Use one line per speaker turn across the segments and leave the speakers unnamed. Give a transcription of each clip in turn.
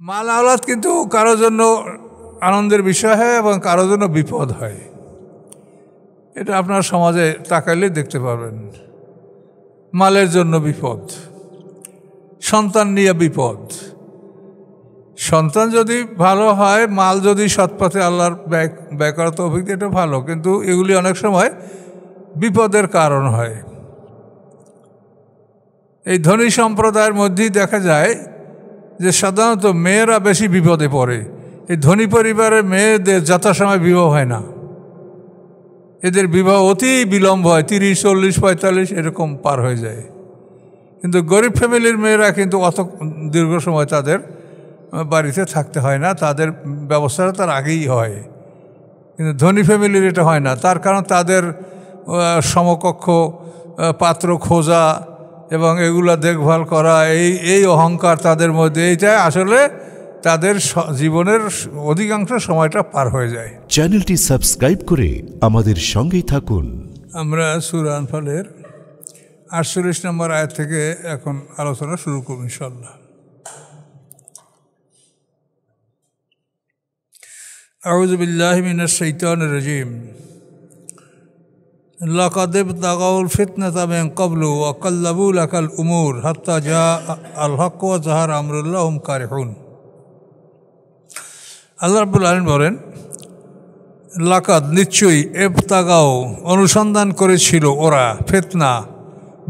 মাল আওলাদ কিন্তু কারোর জন্য আনন্দের বিষয় হয় এবং কারোর জন্য বিপদ হয়। এটা আপনার সমাজে তাকাইলে দেখতে পাবেন। মালের জন্য বিপদ, সন্তান নিয়ে বিপদ। সন্তান যদি ভালো হয়, মাল যদি সৎপথে আল্লাহর ব্যয় করা তৌফিক দিয়ে, এটা ভালো, কিন্তু এগুলি অনেক সময় বিপদের কারণ হয়। এই ধনী সম্প্রদায়ের মধ্যেই দেখা যায় যে সাধারণত মেয়েরা বেশি বিপদে পড়ে। এই ধনী পরিবারের মেয়েদের যথাসময় বিবাহ হয় না, এদের বিবাহ অতি বিলম্ব হয়, 30, 40, 45 এরকম পার হয়ে যায়। কিন্তু গরিব ফ্যামিলির মেয়েরা কিন্তু অত দীর্ঘ সময় তাদের বাড়িতে থাকতে হয় না, তাদের ব্যবস্থাটা তার আগেই হয়। কিন্তু ধনী ফ্যামিলির এটা হয় না, তার কারণ তাদের সমকক্ষ পাত্র খোঁজা এবং এগুলা দেখভাল করা, এই অহংকার তাদের মধ্যে, এইটাই আসলে তাদের জীবনের অধিকাংশ সময়টা পার হয়ে যায়।
চ্যানেলটি সাবস্ক্রাইব করে আমাদের সঙ্গেই থাকুন।
আমরা সূরা আনফালের 48 নম্বর আয়াত থেকে এখন আলোচনা শুরু করব ইনশাআল্লাহ। আউযু বিল্লাহি মিনাশ শাইতানির রাজীম। লাকাদ ইবতাগাউল ফিতনাতা মিন ক্বাবলু ওয়া কাল্লাবু লাকাল উমুর হাত্তা জাআ আল হক ওয়া যাহারা আমরুল্লাহ হুম কারিহুন। আল্লাহ রাব্বুল আলামিন বলেন, লাকাদ নিশ্চয়ই, ইবতাগাও অনুসন্ধান করেছিল ওরা, ফিতনা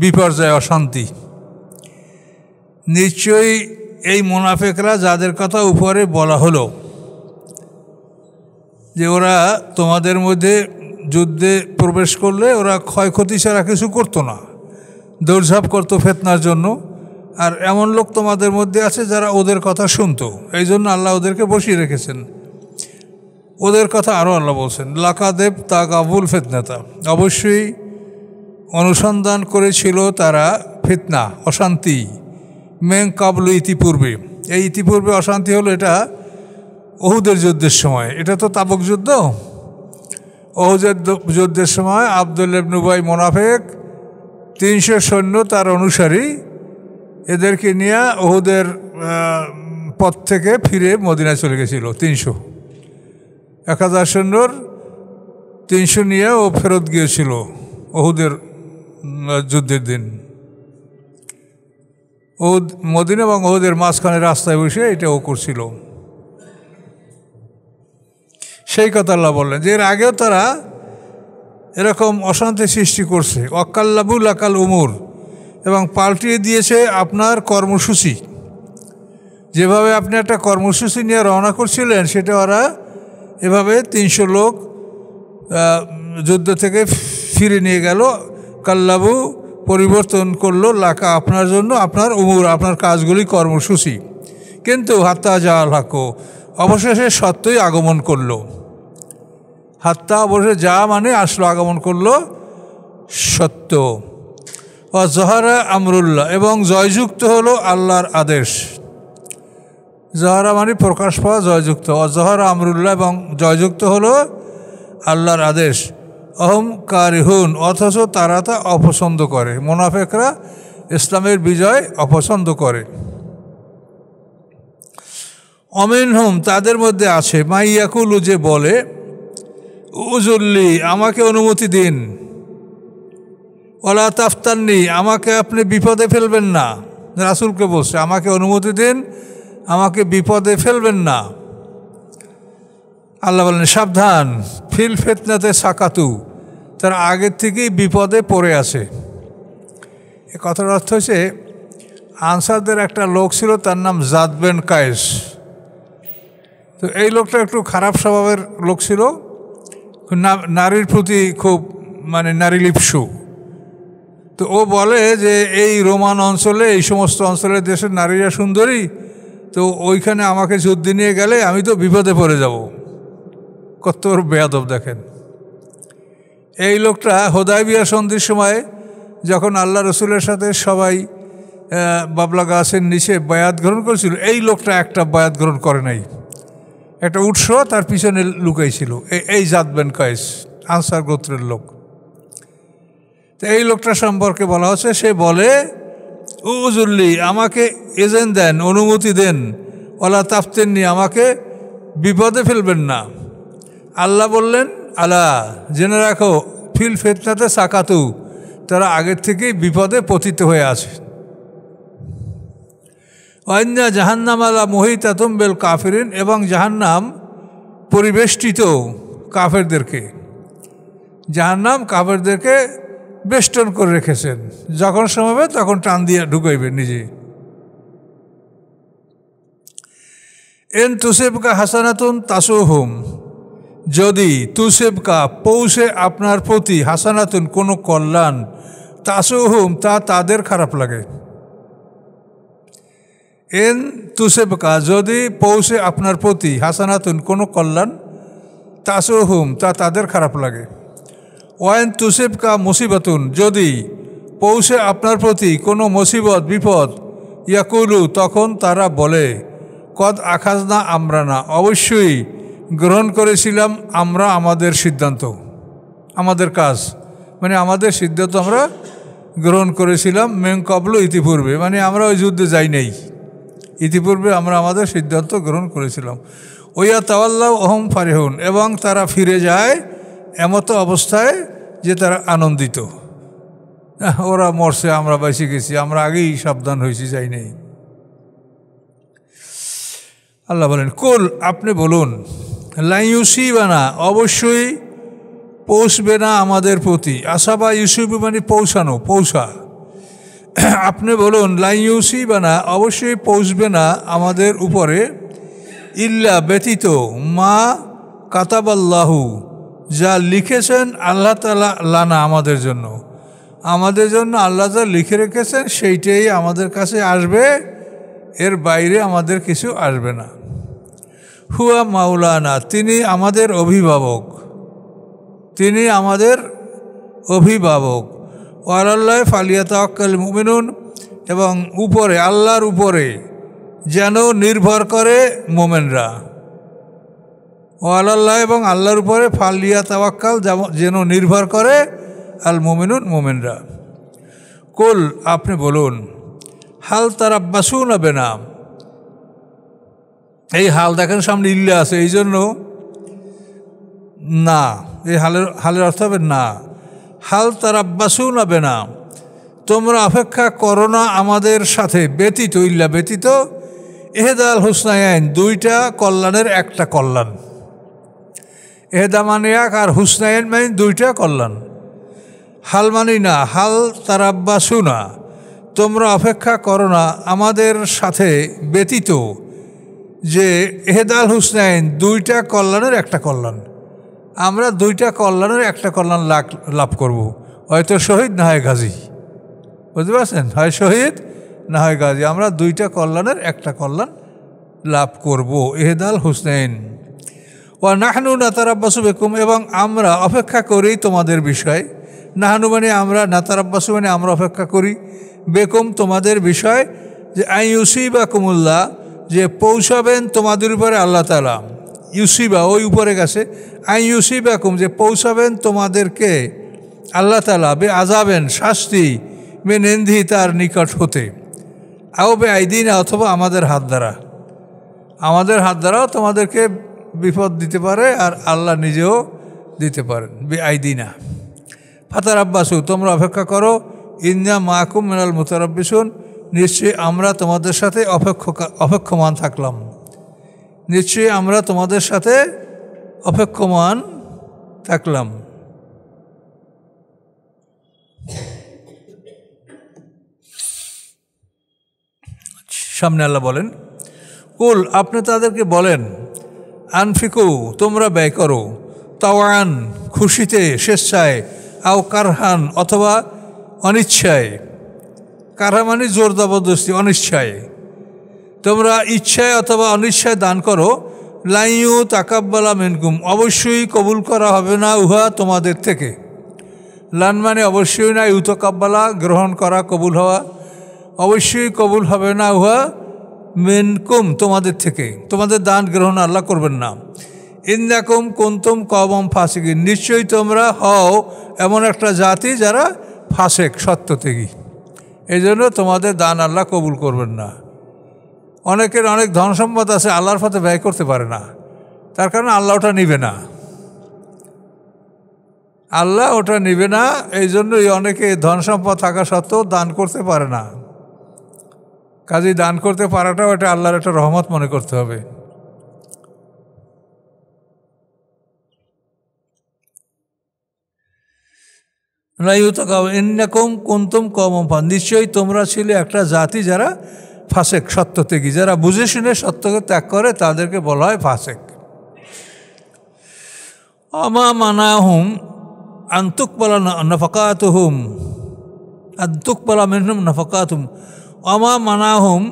বিপর্যয় অশান্তি। নিশ্চয়ই এই মুনাফিকরা যাদের কথা উপরে বলা হলো যে ওরা তোমাদের মধ্যে যুদ্ধে প্রবেশ করলে ওরা ক্ষয়ক্ষতি ছাড়া কিছু করতো না, দৌড়ঝাঁপ করতো ফিতনার জন্য। আর এমন লোক তোমাদের মধ্যে আছে যারা ওদের কথা শুনতো, এই জন্য আল্লাহ ওদেরকে বসিয়ে রেখেছেন। ওদের কথা আরও আল্লাহ বলছেন, লাকাদেব তাগাবুল ফিতনাতা, অবশ্যই অনুসন্ধান করেছিল তারা ফিতনা অশান্তি, মেন কাবলু ইতিপূর্বে। এই ইতিপূর্বে অশান্তি হলো এটা ওহুদের যুদ্ধের সময়, এটা তো তাবুক যুদ্ধ। ওহুদের যুদ্ধের সময় আব্দুল্লাহ ইবনে উবাই মুনাফিক 300 সৈন্য তার অনুসারী এদেরকে নিয়ে ওহুদের পথ থেকে ফিরে মদিনায় চলে গেছিল। 1000 সৈন্যর 300 নিয়ে ও ফেরত গিয়েছিল ওহুদের যুদ্ধের দিন। মদিনা এবং ওহুদের মাঝখানে রাস্তায় বসে এটা ও করছিল। সেই কথা আল্লাহ বললেন যে এর আগেও তারা এরকম অশান্তি সৃষ্টি করছে। ওয়াকাল্লাবুল লাকাল উমুর, এবং পাল্টিয়ে দিয়েছে আপনার কর্মসূচি। যেভাবে আপনি একটা কর্মসূচি নিয়ে রওনা করছিলেন, সেটা ওরা এভাবে 300 লোক যুদ্ধ থেকে ফিরে নিয়ে গেল। কাল্লাবু পরিবর্তন করলো লাকা আপনার জন্য আপনার উমুর, আপনার কাজগুলি, কর্মসূচি। কিন্তু হাত্তা জাআল হক, অবশেষে সত্যই আগমন করলো। হাত্তা অবশ্যই যা মানে আসলো, আগমন করলো সত্য। ও জহারা আমরুল্লাহ, এবং জয়যুক্ত হলো আল্লাহর আদেশ। জহারা মানে প্রকাশ পাওয়া, জয়যুক্ত। ও জহারা আমরুল্লাহ, এবং জয়যুক্ত হলো আল্লাহর আদেশ। অহম কারিহুন, অথচ তারা তা অপছন্দ করে। মুনাফিকরা ইসলামের বিজয় অপছন্দ করে। অমিনহুম, তাদের মধ্যে আছে মাইয়াকুলু, যে বলে উজুল্লি, আমাকে অনুমতি দিন, ওলা তাফতান্নি, আমাকে আপনি বিপদে ফেলবেন না। রাসূলকে বলছে আমাকে অনুমতি দিন, আমাকে বিপদে ফেলবেন না। আল্লাহ বলেন সাবধান, ফিল ফিতনাতে সাকাতু, তার আগের থেকেই বিপদে পড়ে আছে। এ কথার অর্থ হচ্ছে, আনসারদের একটা লোক ছিল, তার নাম জাদ বিন কায়েস। তো এই লোকটা একটু খারাপ স্বভাবের লোক ছিল, নারীর প্রতি খুব নারীলিপ্সু। তো ও বলে যে এই রোমান অঞ্চলে, এই সমস্ত অঞ্চলের দেশের নারীরা সুন্দরী, তো ওইখানে আমাকে যুদ্ধে নিয়ে গেলে আমি তো বিপদে পড়ে যাব। কত বড় বেয়াদব দেখেন। এই লোকটা হুদায়বিয়া সন্ধির সময় যখন আল্লাহ রসুলের সাথে সবাই বাবলা গাছের নিচে বায়াত গ্রহণ করেছিল, এই লোকটা একটা বায়াত গ্রহণ করে নাই। একটা উৎস তার পিছনে লুকাইছিল, এই জাদ বিন কায়েস, আনসার গোত্রের লোক। তো এই লোকটা সম্পর্কে বলা হচ্ছে, সে বলে উজুল্লি, আমাকে এজেন্ট দেন, অনুমতি দেন, ওয়ালা তাফতিননি, আমাকে বিপদে ফেলবেন না। আল্লাহ বললেন আলা, জেনে রাখো, ফিল ফিতনাতে সাকাতু, তারা আগের থেকেই বিপদে পতিত হয়ে আছে। ওয়াইন্না জাহান্নাম আলা মুহিতাতুম বিল কাফিরিন, এবং জাহান্নাম পরিবেষ্টিত কাফেরদেরকে, জাহান্নাম কাফেরদেরকে বেষ্টন করে রেখেছেন, যখন সময় তখন টান দিয়ে ঢুকাইবেন নিজে। এন তুসিবকা হাসানাতুন তাসুহুম, যদি তুসিবকা পৌঁছে আপনার প্রতি, হাসানাতুন কোনো কল্যাণ, তাসুহুম তা তাদের খারাপ লাগে। এন তুসিবকা যদি পৌঁছে আপনার প্রতি, হাসানাতুন কোনো কল্যাণ, তাসুহুম তা তাদের খারাপ লাগে। ওয়াইন তুসিবকা মুসিবাতুন, যদি পৌঁছে আপনার প্রতি কোনো মুসিবত বিপদ, ইয়াকুলু তখন তারা বলে, কদ আখাজনা আমরা না, অবশ্যই গ্রহণ করেছিলাম আমরা আমাদের সিদ্ধান্ত, আমাদের কাজ, মানে আমাদের সিদ্ধান্ত আমরা গ্রহণ করেছিলাম, মেন কবলু ইতিপূর্বে, মানে আমরা ওই যুদ্ধে যাই নাই, ইতিপূর্বে আমরা আমাদের সিদ্ধান্ত গ্রহণ করেছিলাম। ওয়া তাওয়াল্লাউ ওহুম ফারিহুন, এবং তারা ফিরে যায় এমতো অবস্থায় যে তারা আনন্দিত, ওরা মরছে আমরা বেঁচে গেছি, আমরা আগেই সাবধান হয়েছি, যাই নাই। আল্লাহ বলেন কুল, আপনি বলুন, লা ইউসিবানা, অবশ্যই পৌঁছবে না আমাদের প্রতি, আসাবা ইউসিবু মানে পৌঁছানো, পৌঁছা, আপনি বলুন লা ইউসিবানা, অবশ্যই পৌঁছবে না আমাদের উপরে, ইল্লা ব্যতীত, মা কাতাবাল্লাহু, যা লিখেছেন আল্লাহ তাআলা লানা আমাদের জন্য, আমাদের জন্য আল্লাহ যা লিখে রেখেছেন সেইটাই আমাদের কাছে আসবে, এর বাইরে আমাদের কিছু আসবে না। হুয়া মাওলানা, তিনি আমাদের অভিভাবক, তিনি আমাদের অভিভাবক। ওয়ালাল্লাহি ফালিয়াতাওয়াক্কাল মুমিনুন, এবং উপরে আল্লাহর উপরে যেন নির্ভর করে মোমেনরা। ওয়ালাল্লাহ, এবং আল্লাহর উপরে ফালিয়াতাওয়াক্কাল, যেন নির্ভর করে আল মুমিনুন, মোমেনরা। কুল, আপনি বলুন, হাল তারাব্বাসুনা বিনা, এই হাল দেখেন সামনে ইল্লা আছে, এই জন্য না, এই হালের অর্থ হবে না। হাল তারাব্বাসুনা বিনা, তোমরা অপেক্ষা করো না আমাদের সাথে, ব্যতীত, ইল্লা ব্যতীত, ইহদাল হুসনাইন, দুইটা কল্যাণের একটা কল্যাণ। এহদা মানে এক, আর হুসনাইন মানে দুইটা কল্যাণ। হাল মানি না, হাল তারাব্বাসুনা, তোমরা অপেক্ষা করো না আমাদের সাথে ব্যতীত, যে এহদাল হুসনাইন, দুইটা কল্যাণের একটা কল্যাণ, আমরা দুইটা কল্যাণের একটা কল্যাণ লাভ করব, হয়তো শহীদ না হয় গাজী, বুঝতে পারছেন, হয় শহীদ না হয় গাজী, আমরা দুইটা কল্যাণের একটা কল্যাণ লাভ করব, এহদাল হুসনাইন। ওয়া নাহনু নাতারাব্বাসু বিকুম, এবং আমরা অপেক্ষা করি তোমাদের বিষয়, নাহনু মানে আমরা, নাতারাব্বাসু মানে আমরা অপেক্ষা করি, বেকুম তোমাদের বিষয়, যে আই ইউসিবাকুমুল্লাহ, যে পৌঁছাবেন তোমাদের উপরে আল্লাহ তাআলা, ইউসিবা ওই উপরে গেছে, আই ইউসিবাকুম, যে পৌঁছাবেন তোমাদেরকে আল্লাহ তাআলা, বে আযাবেন শাস্তি, মিন ইনদিহি তার নিকট হতে, আও বে আইদিনা, অথবা আমাদের হাত দ্বারা, আমাদের হাত দ্বারাও তোমাদেরকে বিপদ দিতে পারে, আর আল্লাহ নিজেও দিতে পারেন, বে আইদিনা। ফাতারাব্বাসু, তোমরা অপেক্ষা করো, ইন্না মাকুম মিনাল মুতারাব্বিসুন, নিশ্চয়ই আমরা তোমাদের সাথে অপেক্ষমান থাকলাম, নিশ্চয়ই আমরা তোমাদের সাথে অপেক্ষমান থাকলাম। সামনে আল্লাহ বলেন, কুল, আপনি তাদেরকে বলেন, আনফিকু, তোমরা ব্যয় করো, তাওয়ান, খুশিতে, স্বেচ্ছায়, আও কারহান, অথবা অনিচ্ছায়, কারহা মানে জোর জবরদস্তি, অনিচ্ছায়, তোমরা ইচ্ছায় অথবা অনিচ্ছায় দান করো, লাইয়ু তাকাব্বালা মিনকুম, অবশ্যই কবুল করা হবে না উহা তোমাদের থেকে। লান মানে অবশ্যই না, ইউতাকাব্বালা গ্রহণ করা, কবুল হওয়া, অবশ্যই কবুল হবে না উহা মিনকুম তোমাদের থেকে, তোমাদের দান গ্রহণ আল্লাহ করবেন না। ইন্নাকুম কুনতুম কওমান ফাসিকিন, নিশ্চয়ই তোমরা হও এমন একটা জাতি যারা ফাসেক, সত্যত্যাগী, এই জন্য তোমাদের দান আল্লাহ কবুল করবেন না। অনেকের অনেক ধন সম্পদ আছে, আল্লাহর পথে ব্যয় করতে পারে না, তার কারণে আল্লাহ ওটা নিবে না, আল্লাহ ওটা নিবে না। এই জন্যই অনেকে ধন সম্পদ থাকা সত্ত্বেও দান করতে পারে না। কাজেই দান করতে পারাটাও এটা আল্লাহর একটা রহমত মনে করতে হবে। নিশ্চয়ই তোমরা ছিলে একটা জাতি যারা ফাসেক, সত্য ত্যাগী, যারা বুঝে শুনে সত্যকে ত্যাগ করে তাদেরকে বলা হয় ফাসেক। আমা মানাহুম আন্তুকবালা নাফাকাতুহুম আন্তুকবালা মিনহুম নাফাকাতুহুম। আমা মানাহুম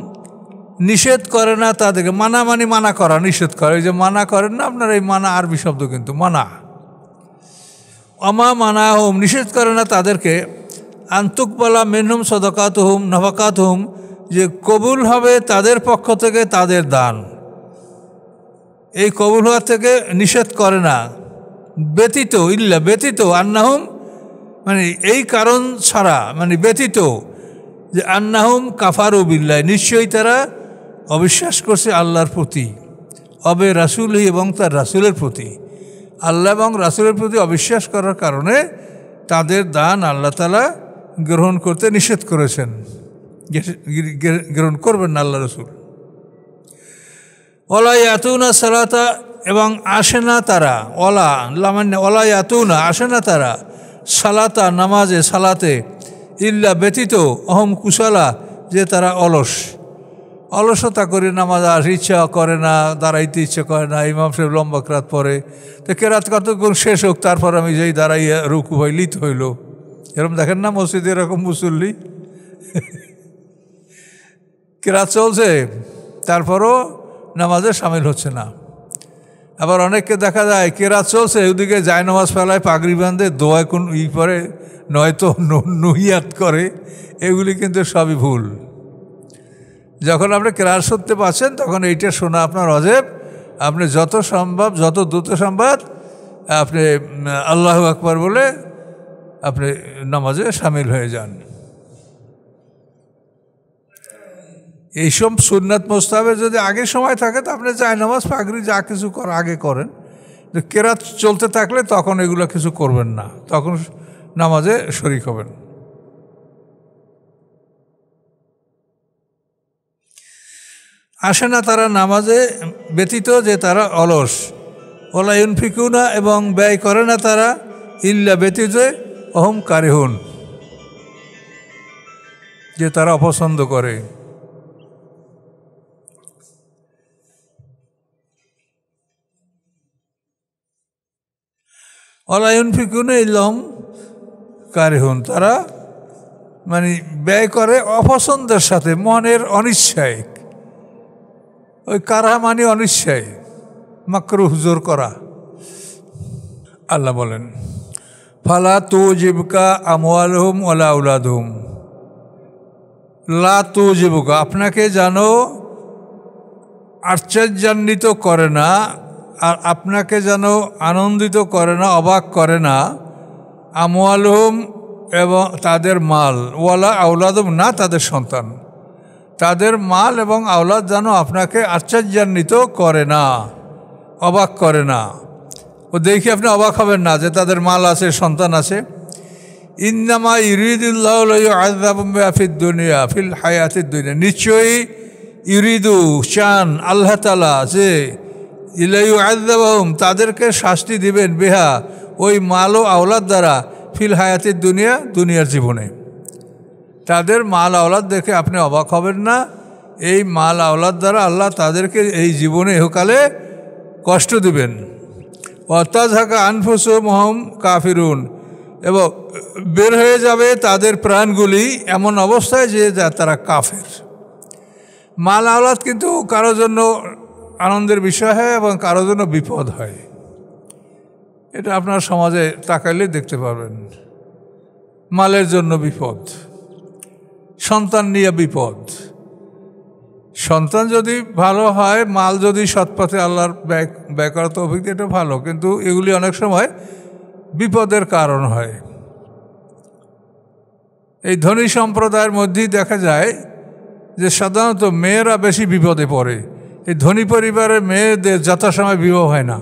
নিষেধ করে না তাদেরকে, মানা মানে মানা করা, নিষেধ করে। এই যে মানা করেন না আপনার, এই মানা আরবি শব্দ কিন্তু মানা। আমা মানাহুম নিষেধ করে না তাদেরকে, আন্তুকবালা মিনহুম সদকাতুহুম নাফাকাতুহুম, যে কবুল হবে তাদের পক্ষ থেকে তাদের দান, এই কবুল হওয়ার থেকে নিষেধ করে না। ব্যতীত ইল্লা ব্যতীত, আন্নাহুম মানে এই কারণ ছাড়া, মানে ব্যতীত, যে আন্নাহুম কাফারু বিল্লাহ, নিশ্চয়ই তারা অবিশ্বাস করছে আল্লাহর প্রতি, অবে রাসূল এবং তার রাসূলের প্রতি। আল্লাহ এবং রাসূলের প্রতি অবিশ্বাস করার কারণে তাদের দান আল্লাহ তাআলা গ্রহণ করতে নিষেধ করেছেন, গ্রহণ করবেন না আল্লাহ রাসূল। ওলা ইয়াতুনা সালাতা, এবং আসে না তারা, ওলা ইয়াতুনা আসে না তারা, সালাতা নামাজে, সালাতে, ইল্লা ব্যতীত, অহম কুশলা, যে তারা অলসতা করে নামাজ আসে, ইচ্ছা করে না, দাঁড়াইতে ইচ্ছা করে না। ইমাম সাহেব লম্বা কেরাত পড়ে, তো কেরাত কতক্ষণ শেষ হোক, তারপর আমি যেই দাঁড়াইয়া রুকু হয় লিত হইল। এরকম দেখেন না মসজিদে এরকম মুসল্লি, কেরাত চলছে তারপরও নামাজে সামিল হচ্ছে না। আবার অনেককে দেখা যায় কেরাত চলছে, ওদিকে যায় নামাজ ফেলায়, পাগড়ি বাঁধে, দোয়ায় কোন পরে, নয়তো নুহিয়াত করে। এগুলি কিন্তু সবই ভুল। যখন আপনি কেরাত শুনতে পাচ্ছেন তখন এইটা শোনা আপনার অজেব। আপনি যত সম্ভব, যত দ্রুত সম্ভব আপনি আল্লাহু আকবার বলে আপনি নামাজে সামিল হয়ে যান। এইসব সুন্নাত মোস্তাহাবে যদি আগে সময় থাকে তো আপনি যায় নামাজ, পাগড়ি যা কিছু আগে করেন। কেরাত চলতে থাকলে তখন এগুলো কিছু করবেন না, তখন নামাজে শরীক হবেন। আসে না তারা নামাজে ব্যতীত, যে তারা অলস। ওলা ইউনফিকুনা, এবং ব্যয় করে না তারা, ইল্লা ব্যতীত, অহম কারিহুন, যে তারা অপছন্দ করে। ওলা ইউনফিকুনা ইল্লাহুম কারিহুন, তারা মানে ব্যয় করে অপছন্দের সাথে, মনের অনিচ্ছায়। ওই কারা মানে অনিচ্ছায়, মাকরুহ, জোর করা। আল্লাহ বলেন ফালা তুজিবকা আমওয়ালুহুম ওয়ালা আওলাদুহুম, লা তুজিবকা, আপনাকে যেন আশ্চর্যান্বিত করে না, আর আপনাকে যেন আনন্দিত করে না, অবাক করে না, আমওয়ালুহুম, এবং তাদের মাল, ওয়ালা আওলাদুহুম, না তাদের সন্তান, তাদের মাল এবং আওলাদ যেন আপনাকে আশ্চর্যান্বিত করে না, অবাক করে না। ও দেখে আপনি অবাক হবেন না যে তাদের মাল আছে, সন্তান আছে। ইন্নামা ইউরিদুল্লাহু লিইউআযযিবাহুম ফিদ দুনিয়া ফিল হায়াতিদ দুনিয়া, নিশ্চয়ই ইউরিদু চান আল্লাহ তাআলা যে লিইউআযযিবাহুম, তাদেরকে শাস্তি দিবেন, বিহা, ওই মাল ও আওলাদ দ্বারা, ফিল হায়াতিদ দুনিয়া, দুনিয়ার জীবনে। তাদের মাল আওলাদ দেখে আপনি অবাক হবেন না। এই মাল আওলাদ দ্বারা আল্লাহ তাদেরকে এই জীবনে ইহকালে কষ্ট দিবেন। ওয়াতাযহাকা আনফুসুহুম কাফিরুন, এবং বের হয়ে যাবে তাদের প্রাণগুলি এমন অবস্থায় যে তারা কাফের। মাল আওলাদ কিন্তু কারো জন্য আনন্দের বিষয় হয় এবং কারো জন্য বিপদ হয়। এটা আপনার সমাজে তাকাইলে দেখতে পাবেন। মালের জন্য বিপদ, সন্তান নিয়ে বিপদ। সন্তান যদি ভালো হয়, মাল যদি সৎপথে আল্লাহর ব্যয় করা তৌফিক দিয়ে, এটা ভালো, কিন্তু এগুলি অনেক সময় বিপদের কারণ হয়। এই ধনী সম্প্রদায়ের মধ্যেই দেখা যায় যে সাধারণত মেয়েরা বেশি বিপদে পড়ে। এই ধনী পরিবারের মেয়েদের যথাসময় বিবাহ হয় না,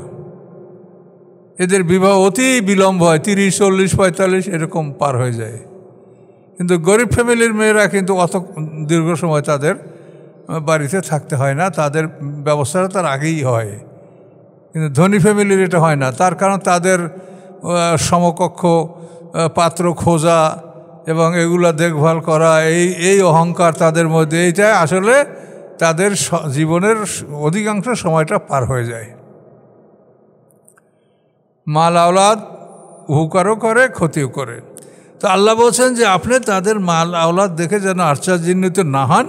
এদের বিবাহ অতি বিলম্ব হয়, 30, 40, 45 এরকম পার হয়ে যায়। কিন্তু গরিব ফ্যামিলির মেয়েরা কিন্তু অত দীর্ঘ সময় তাদের বাড়িতে থাকতে হয় না, তাদের ব্যবস্থাটা তার আগেই হয়। কিন্তু ধনী ফ্যামিলির এটা হয় না, তার কারণ তাদের সমকক্ষ পাত্র খোঁজা এবং এগুলা দেখভাল করা, এই অহংকার তাদের মধ্যে, এইটাই আসলে তাদের জীবনের অধিকাংশ সময়টা পার হয়ে যায়। মাল আওলাদ উপকারও করে, ক্ষতিও করে। তো আল্লাহ বলছেন যে আপনি তাদের মাল আওলাদ দেখে যেন আশ্চর্যান্বিত না হন,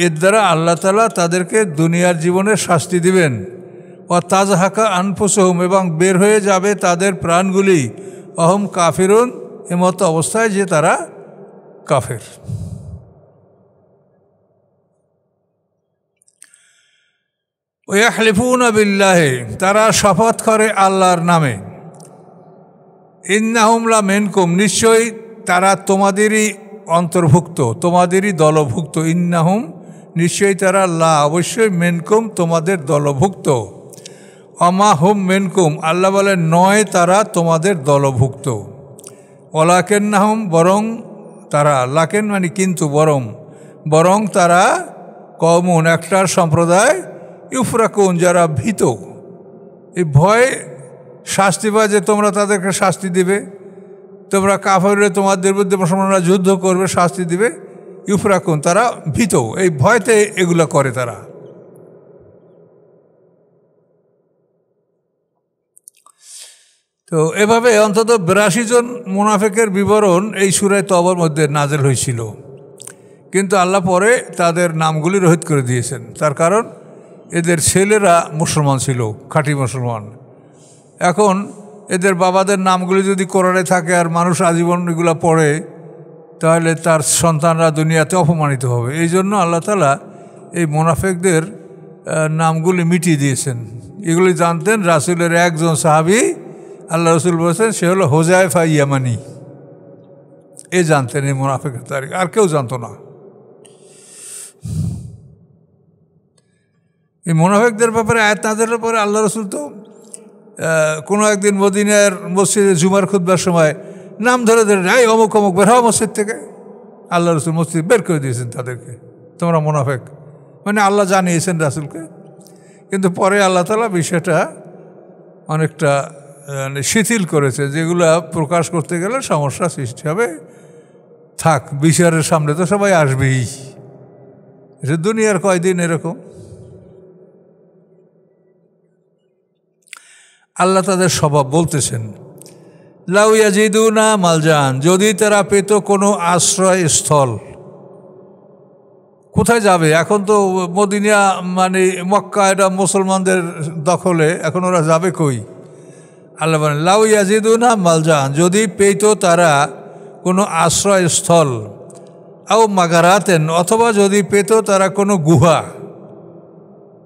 এর দ্বারা আল্লাহ তাআলা তাদেরকে দুনিয়ার জীবনে শাস্তি দিবেন। ও তাজহাকা আনফুসহুম, এবং বের হয়ে যাবে তাদের প্রাণগুলি, অহম কাফিরুন, এমতো অবস্থায় যে তারা কাফের। ওয়াহলিফুনা বিল্লাহি, তারা শপথ করে আল্লাহর নামে। ইন্নাহুম লা মিনকুম, নিশ্চয়ই তারা তোমাদেরই অন্তর্ভুক্ত, তোমাদেরই দলভুক্ত। ইন্নাহুম, নিশ্চয়ই তারা, লা অবশ্যই, মিনকুম তোমাদের দলভুক্ত। অমা হুম মিনকুম, আল্লাহ বলেন নয় তারা তোমাদের দলভুক্ত। ওয়ালাকিন্নাহুম, বরং তারা, লাকেন মানে কিন্তু, বরং তারা, কওমুন একটা সম্প্রদায়, ইউফরাকুন যারা ভীত, এই ভয় শাস্তি পায় যে তোমরা তাদেরকে শাস্তি দিবে, তোমরা কাফেররা তোমাদের বিরুদ্ধে মুসলমানরা যুদ্ধ করবে, শাস্তি দিবে। ইউফরাকুন, তারা ভীত, এই ভয়তে এগুলো করে তারা। তো এভাবে অন্তত 82 জন মুনাফিকের বিবরণ এই সূরা তওবার মধ্যে নাযিল হয়েছিল, কিন্তু আল্লাহ পরে তাদের নামগুলি রহিত করে দিয়েছেন। তার কারণ এদের ছেলেরা মুসলমান ছিল, খাঁটি মুসলমান। এখন এদের বাবাদের নামগুলি যদি কোরআনে থাকে আর মানুষ আজীবন এগুলো পড়ে, তাহলে তার সন্তানরা দুনিয়াতে অপমানিত হবে। এই জন্য আল্লাহ তাআলা এই মুনাফিকদের নামগুলি মিটিয়ে দিয়েছেন। এগুলি জানতেন রাসূলের একজন সাহাবী, আল্লাহ রসুল বলেছেন সে হলো হুযায়ফা ইয়ামানি। এ জানতেন এই মুনাফিকের তারিখ, আর কেউ জানতো না। এই মুনাফিকদের ব্যাপারে আয়াত নাযিলের পরে আল্লাহ রসুল তো কোনো একদিন মদিনার মসজিদে জুমার খুতবার সময় নাম ধরে এই অমুক অমুক বের হওয়া মসজিদ থেকে। আল্লাহ রসুল মসজিদ বের করে দিয়েছেন তাদেরকে, তোমরা মুনাফিক, মানে আল্লাহ জানিয়েছেন রাসূলকে। কিন্তু পরে আল্লাহ তাআলা বিষয়টা অনেকটা শিথিল করেছে, যেগুলা প্রকাশ করতে গেলে সমস্যা সৃষ্টি হবে। থাক, বিচারের সামনে তো সবাই আসবেই, এটা দুনিয়ার কয়দিন এরকম। আল্লাহ তাদের স্বভাব বলতেছেন, লাউ ইয়াজিদুনা মালজান, যদি তারা পেত কোনো আশ্রয়স্থল। কোথায় যাবে? এখন তো মদিনা মানে মক্কা এটা মুসলমানদের দখলে, এখন ওরা যাবে কই? আল্লাহ বলেন লাউ ইয়াজিদুনা মালজান, যদি পেত তারা কোনো আশ্রয়স্থল, আও মাগারাতেন, অথবা যদি পেত তারা কোনো গুহা,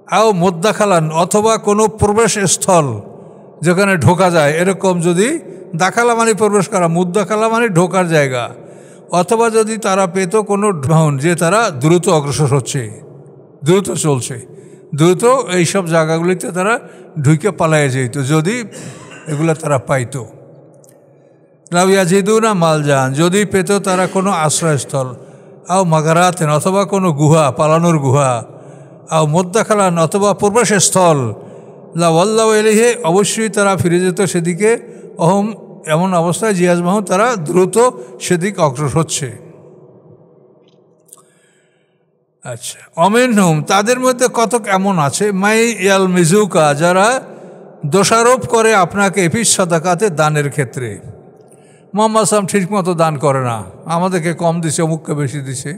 আও মুদ্দাখালান, অথবা কোনো প্রবেশস্থল যেখানে ঢোকা যায়, এরকম যদি, দাখালা মানে প্রবেশ করা, মুদ্দাখালা মানে ঢোকার জায়গা, অথবা যদি তারা পেত কোনো ভ্রমণ, যে তারা দ্রুত অগ্রসর হচ্ছে, দ্রুত চলছে, দ্রুত এইসব জায়গাগুলিতে তারা ঢুকে পালাইয়ে যেত, যদি এগুলো তারা পাইত। লাউ ইয়াজিদুনা মালজান, যদি পেত তারা কোনো আশ্রয়স্থল, আও মাগারাতেন, অথবা কোনো গুহা, পালানোর গুহা, আও মুদ্দাখালান, অথবা প্রবেশস্থল, লাওয়াল্লাহু ইলাইহি, অবশ্যই তারা ফিরে যেত সেদিকে। অহম, এমন অবস্থায় জিয়াজমাহ, তারা দ্রুত সেদিক অগ্রসর হচ্ছে। আচ্ছা, অমিনহুম, তাদের মধ্যে কতক এমন আছে, মাই ইয়াল মিজুকা, যারা দোষারোপ করে আপনাকে ফিস সাদাকাতে, দানের ক্ষেত্রে। মুহাম্মদ সাল্লাল্লাহু আলাইহি ওয়াসাল্লাম ঠিক মতো দান করে না, আমাদেরকে কম দিছে, অমুককে বেশি দিছে।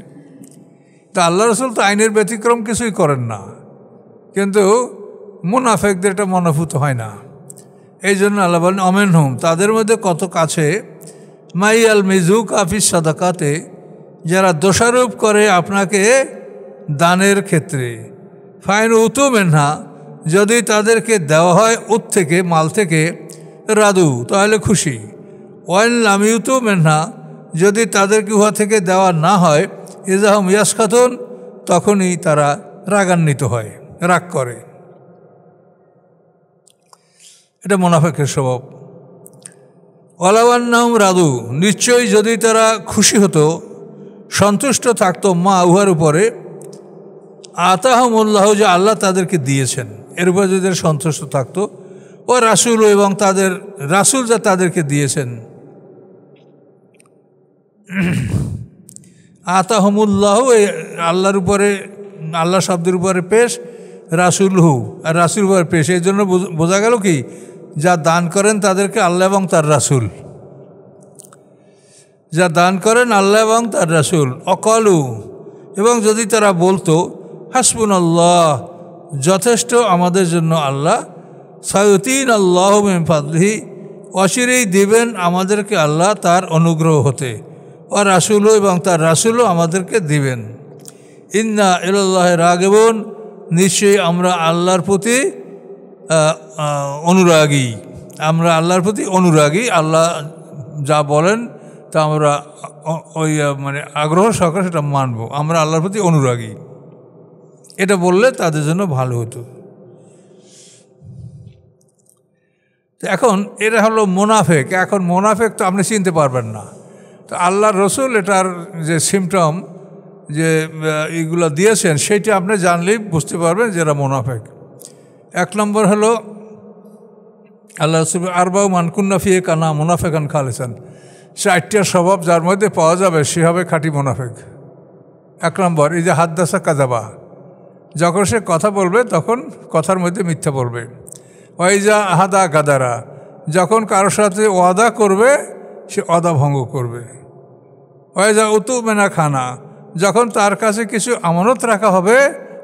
তা আল্লাহ রসুল তো আইনের ব্যতিক্রম কিছুই করেন না, কিন্তু মুনাফিকদের এটা মনোভূত হয় না। এই জন্য আল্লাহ বলেন অমিনহুম, তাদের মধ্যে কতক আছে, মাই আল মিজুকা ফিস সাদাকাতে, যারা দোষারোপ করে আপনাকে দানের ক্ষেত্রে। ফাইন উতু মেনহা, যদি তাদেরকে দেওয়া হয় উত থেকে, মাল থেকে, রাদু, তাহলে খুশি। ওয়াইন লামিউতু মেনহা, যদি তাদেরকে উহা থেকে দেওয়া না হয়, ইজাহম ইয়াসখাতুন, তখনই তারা রাগান্বিত হয়, রাগ করে। এটা মুনাফিকের স্বভাব। ওয়ালাওয়ান্নাহুম রাদু, নিশ্চয়ই যদি তারা খুশি হতো, সন্তুষ্ট থাকতো, মা উহার উপরে, আতাহুমুল্লাহ, যে আল্লাহ তাদেরকে দিয়েছেন, এর উপরে যদি সন্তুষ্ট থাকতো, ও রাসূল, এবং তাদের রাসূল যা তাদেরকে দিয়েছেন। আতাহুমুল্লাহ, এই আল্লাহর উপরে, আল্লাহ শব্দের উপরে পেশ, রাসূলহু আর রাসূল উপরে পেশ। এই জন্য বোঝা গেল কি, যা দান করেন তাদেরকে আল্লাহ এবং তার রাসূল, যা দান করেন আল্লাহ এবং তার রাসূল। অকালু, এবং যদি তারা বলতো, হাসবুনাল্লাহ, যথেষ্ট আমাদের জন্য আল্লাহ, সায়ুতিন আল্লাহু মিন ফাদলিহি, অচিরেই দিবেন আমাদেরকে আল্লাহ তার অনুগ্রহ হতে, ও রাসূল, এবং তার রাসূলও আমাদেরকে দিবেন। ইন্না ইলাল্লাহি রাগিবুন, নিশ্চয়ই আমরা আল্লাহর প্রতি অনুরাগী, আমরা আল্লাহর প্রতি অনুরাগী। আল্লাহ যা বলেন তা আমরা ওই মানে আগ্রহ সহকারে সেটা মানব, আমরা আল্লাহর প্রতি অনুরাগী। এটা বললে তাদের জন্য ভালো হতো। তো এখন এটা হলো মুনাফিক। এখন মুনাফিক তো আপনি চিনতে পারবেন না। তো আল্লাহর রসুল এটার যে সিমটম, যে এইগুলো দিয়েছেন, সেইটা আপনি জানলেই বুঝতে পারবেন যে এরা মুনাফিক। এক নম্বর হলো আল্লাহ রসুল আরবাউ মান কুন্না ফিহি কানা মুনাফিকান খালিসান, 4টা স্বভাব যার মধ্যে পাওয়া যাবে সে হবে খাঁটি মুনাফিক। এক নম্বর, এই যে হাদ্দাসা কাযাবা, যখন সে কথা বলবে তখন কথার মধ্যে মিথ্যা বলবে। ওয়াইজা আহাদা গাদারা, যখন কারোর সাথে ওয়াদা করবে সে ওয়াদা ভঙ্গ করবে। ওয়াইজা উতু মেনা খানা, যখন তার কাছে কিছু আমানত রাখা হবে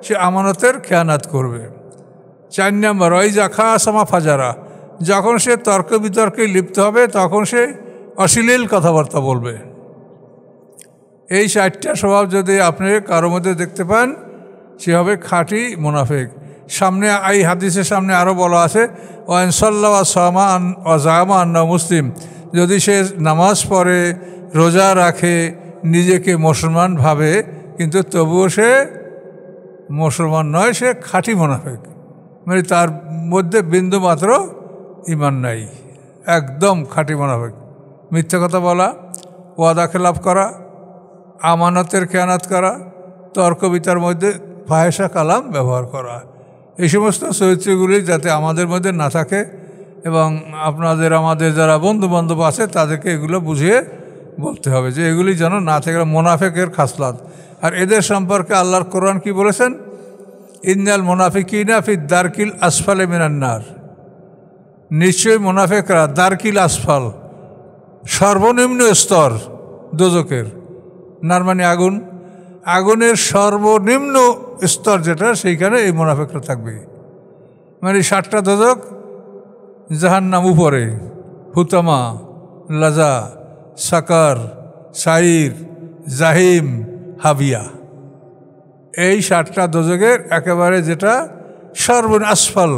সে আমানতের খেয়ানাত করবে। 4 নম্বর, ওয়াইজা খাসামা ফাজারা, যখন সে তর্ক বিতর্কে লিপ্ত হবে তখন সে অশ্লীল কথাবার্তা বলবে। এই 4টা স্বভাব যদি আপনি কারোর মধ্যে দেখতে পান সে হবে খাঁটি মুনাফিক। সামনে এই হাদিসের সামনে আরও বলা আছে, ওয়ান সাল্লা ওয়া সামা ওয়া জামা আন্না মুসলিম, যদি সে নামাজ পড়ে, রোজা রাখে, নিজেকে মুসলমান ভাবে, কিন্তু তবুও সে মুসলমান নয়, সে খাঁটি মুনাফিক। মানে তার মধ্যে বিন্দু মাত্র ঈমান নাই, একদম খাঁটি মুনাফিক। মিথ্যা কথা বলা, ওয়াদা খেলাপ করা, আমানতের খেয়ানাত করা, তর্ক বিতর্কের মধ্যে ফাহেসা কালাম ব্যবহার করা, এই সমস্ত চরিত্রগুলি যাতে আমাদের মধ্যে না থাকে, এবং আমাদের যারা বন্ধুবান্ধব আছে তাদেরকে এগুলো বুঝিয়ে বলতে হবে যে এগুলি যেন না থাকে, মুনাফিকের খাসলাত। আর এদের সম্পর্কে আল্লাহর কোরআন কি বলেছেন, ইন্নাল মুনাফিকিনা ফি দারকিল আসফালে মিনান নার, নিশ্চয়ই মুনাফিকরা দারকিল আসফাল, সর্বনিম্ন স্তর দোজকের, নার মানে আগুন, আগুনের সর্বনিম্ন স্তর যেটা, সেইখানে এই মুনাফিকরা থাকবে। মানে 7টা দোজক, জাহান্নাম উপরে, হুতামা, লাজা, সাকার, সাইর, জাহিম, হাবিয়া, এই 7টা দোজকের একেবারে যেটা আসফাল,